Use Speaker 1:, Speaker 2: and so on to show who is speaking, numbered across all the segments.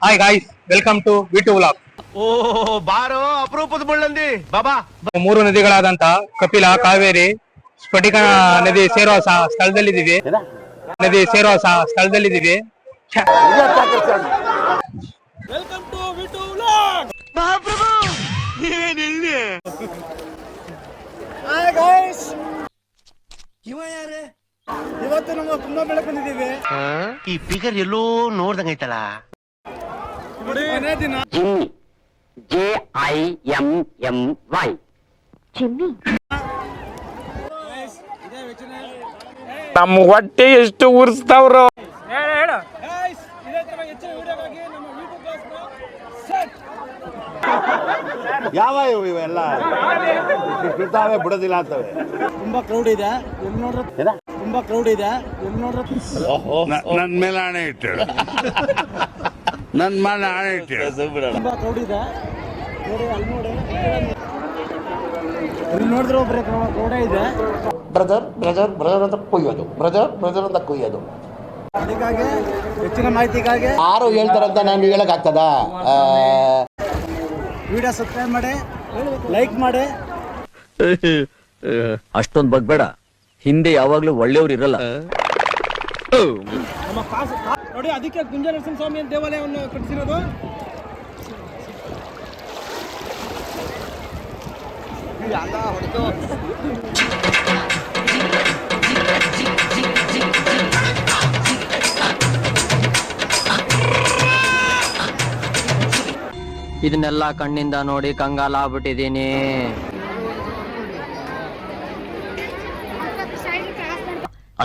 Speaker 1: Hi guys, welcome to V two vlog.
Speaker 2: ಓ ಬಾರೋ ಅಪರೂಪದ ಮುಳ್ಳಂದಿ ಬಾಬಾ.
Speaker 1: 3 ನದಿಗಳಾದಂತ ಕಪಿಲ, ಕಾವೇರಿ, ಸ್ಫಟಿಕ ನದಿ ಸೇರುವ ಸ್ಥಳದಲ್ಲಿದ್ದೀವಿ.
Speaker 2: Welcome to V two vlog. ಮಹಾಪ್ರಭು ಏನ್ ಹೇಳಿ.
Speaker 3: ಹಾಯ್ ಗಾಯ್ಸ್, ಇವತ್ತು ನಮ್ಮ ತುಂಬಾ ಬೆಳಕು ಬಂದಿದ್ದೀವಿ.
Speaker 2: ಈ ಫಿಗರ್ ಎಲ್ಲೋ ನೋಡ್ದಂಗೈತಲ್ಲ.
Speaker 3: ಕೊನೆ ದಿನ
Speaker 4: JIMMY
Speaker 5: ನಮ್ಮ ಹೊಟ್ಟೆ ಎಷ್ಟು ಉರ್ಸ್ತಾವ್ರು.
Speaker 3: ಗಾಯ್ಸ್, ಇದೇ ತರ ಹೆಚ್ಚಿನ ವಿಡಿಯೋಗಾಗಿ ನಮ್ಮ ಯೂಟ್ಯೂಬ್ ಪೇಜ್ನ ಸೆಟ್.
Speaker 6: ಯಾವ ಇವೆಲ್ಲ ಬಿಡ್ತಾವೆ ಬಿಡೋದಿಲ್ಲ ಅಂತವೆ.
Speaker 3: ತುಂಬಾ ಕ್ರೌಡ್ ಇದೆ, ಎಲ್ಲಿ ನೋಡ್ರ ತುಂಬಾ ಕ್ರೌಡ್ ಇದೆ, ಎಲ್ಲಿ ನೋಡ್ರ.
Speaker 6: ನನ್ನ ಮೇಲೆ ಆಣೆ ಇಟ್ಟು ನನ್ನ ಮೇಲೆ ಆಣೆ ಇಟ್ಟು
Speaker 3: ತುಂಬಾ ಕ್ರೌಡ್ ಇದೆ ನೋಡಿ, ಅಲ್ಲಿ ನೋಡಿ, ಇಲ್ಲಿ ನೋಡಿದ್ರೆ ಒಬ್ಬರೇ ಕ್ರೌಡ್ ಇದೆ.
Speaker 7: ಬ್ರದರ್ ಅಂತ ಕೊಯ್ಯೋದು, ಬ್ರದರ್ ಅಂತ ಕೊಯ್ಯೋದು.
Speaker 3: ಅದಕ್ಕಾಗಿ ಹೆಚ್ಚಿನ ಮಾಹಿತಿಗಾಗಿ
Speaker 7: ಯಾರು ಹೇಳ್ತಾರಂತ ನಾನು ಹೇಳಕ್ ಆಗ್ತದ?
Speaker 3: ವಿಡಿಯೋ ಸಬ್ಸ್ಕ್ರೈಬ್ ಮಾಡಿ, ಲೈಕ್ ಮಾಡಿ.
Speaker 4: ಅಷ್ಟೊಂದು ಬಗ್ಬೇಡ, ಹಿಂದೆ ಯಾವಾಗ್ಲೂ ಒಳ್ಳೆಯವ್ರು ಇರಲ್ಲ.
Speaker 3: ನಮ್ಮ ನೋಡಿ, ಅದಕ್ಕೆ ಕುಂಜ ನರಸಿಂಹಸ್ವಾಮಿ ದೇವಾಲಯವನ್ನು ಕಟ್ಟಿಸಿರೋದು.
Speaker 4: ಇದನ್ನೆಲ್ಲ ಕಣ್ಣಿಂದ ನೋಡಿ ಕಂಗಾಲಾಗ್ಬಿಟ್ಟಿದೀನಿ.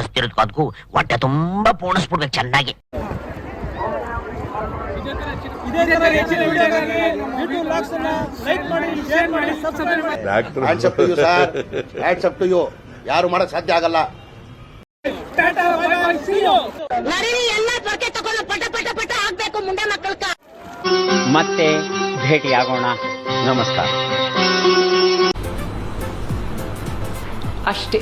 Speaker 8: ಅಷ್ಟಿರೋದು ಅದಕ್ಕೂ ಹೊಟ್ಟೆ ತುಂಬಾ ಪೋಣಿಸ್ಬಿಡ್ಬೇಕು ಚೆನ್ನಾಗಿ.
Speaker 3: ಇದೇ ತರ ಹೆಚ್ಚಿನ ವಿಡಿಯೋಗಾಗಿ ಯೂಟ್ಯೂಬ್ ವ್ಲಾಗ್ಸ್ ಅನ್ನು ಲೈಕ್ ಮಾಡಿ, ಶೇರ್ ಮಾಡಿ, ಸಬ್ಸ್ಕ್ರೈಬ್ ಮಾಡಿ.
Speaker 6: Hands up to you sir, hands up to you. ಯಾರು ಮಾಡಕ್ ಸಾಧ್ಯ ಆಗಲ್ಲ.
Speaker 3: Tata, bye bye, see you.
Speaker 8: ನರಿವಿ ಎಲ್ಲ ಪೊರ್ಕೆ ತಗೊಂಡು ಪಟ ಪಟ ಪಟ ಆಗ್ಬೇಕು ಮುಂಡೆ ಮಕ್ಕಳ್ಕ.
Speaker 4: ಮತ್ತೆ ಭೇಟಿಯಾಗೋಣ. ನಮಸ್ಕಾರ.
Speaker 9: ಅಷ್ಟೇ.